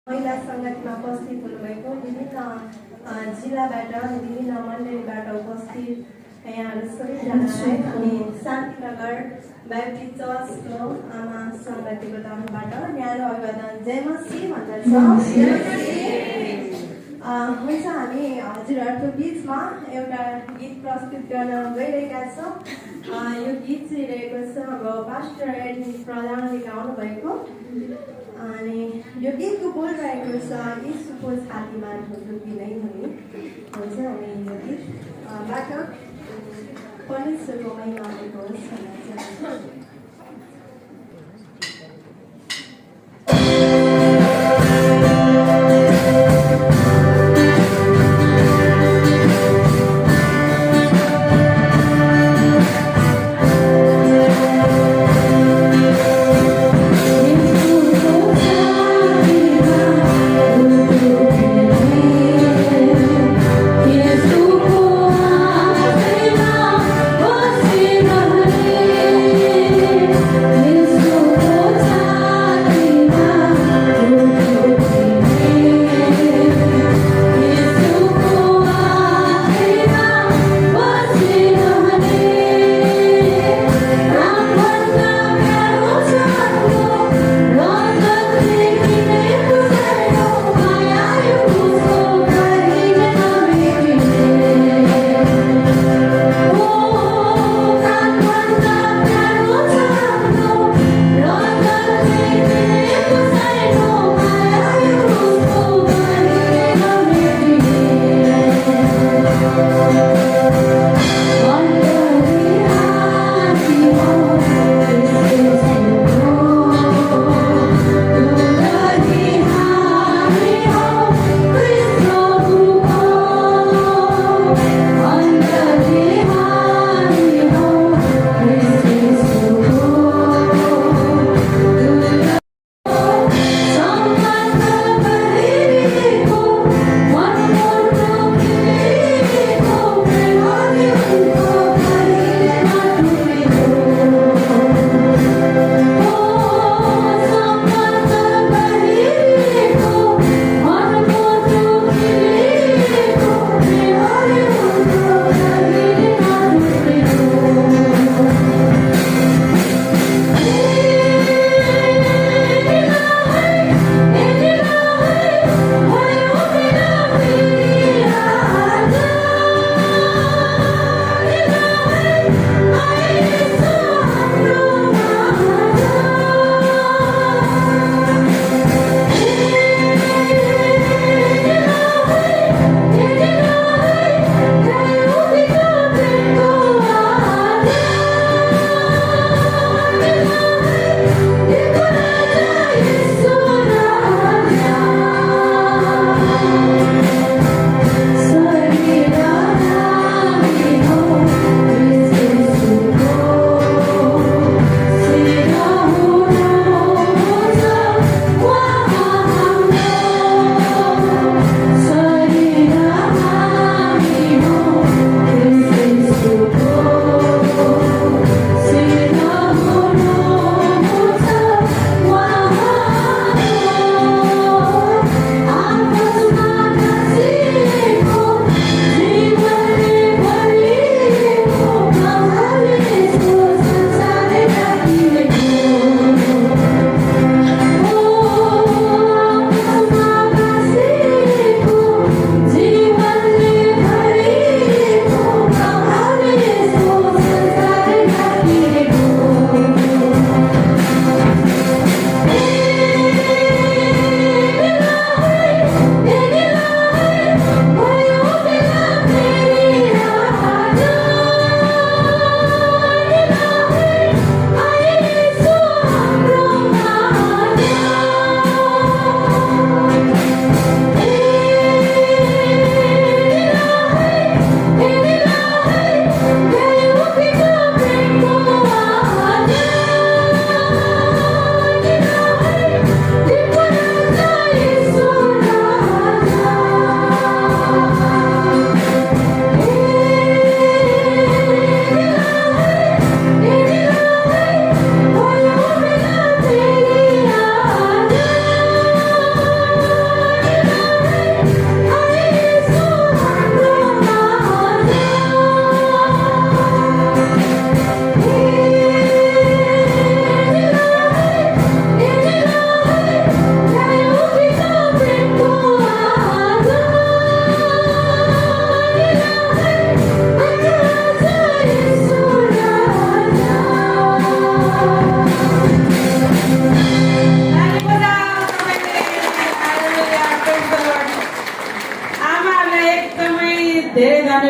महिला सङ्गठनमा उपस्थित हुनुभएको विभिन्न जिल्लाबाट अनि विभिन्न मण्डलीबाट उपस्थित यहाँहरू सबैजनालाई अनि शान्तिनगर ब्याप्टिस्ट चर्चको आमा सङ्गतिको तर्फबाट न्यानो अभिवादन जय मसीह भन्दछ। हुन्छ, हामी हजुरहरूको बिचमा एउटा गीत प्रस्तुत गर्न गइरहेका छौँ। यो गीत चाहिँ रहेको छ अब पास्टर एडमिन प्रधानले गाउनु भएको अनि यो गीतको बोल रहेको छ यीशुको छातीमा ढुकी नै हुने। हुन्छ, अनि यो गीतबाट परमेश्वरको महिमा होस् भन्न चाहन्छु। Yeah.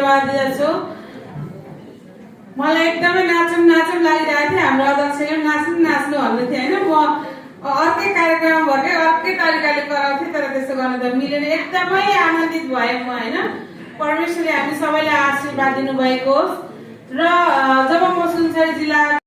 धन्यवाद दिदछु। मलाई एकदमै नाचौँ नाचौँ लागिरहेको थियो। हाम्रो अध्यक्षले नाच्नु भन्दै थियो होइन। म अर्कै कार्यक्रम भएकै अर्कै तरिकाले गराउँथेँ, तर त्यसो गर्न त मिलेन। एकदमै आनन्दित भएँ म होइन। परमेश्वरले हामी सबैलाई आशीर्वाद दिनुभएको होस्। र जब म सुनसरी जिल्ला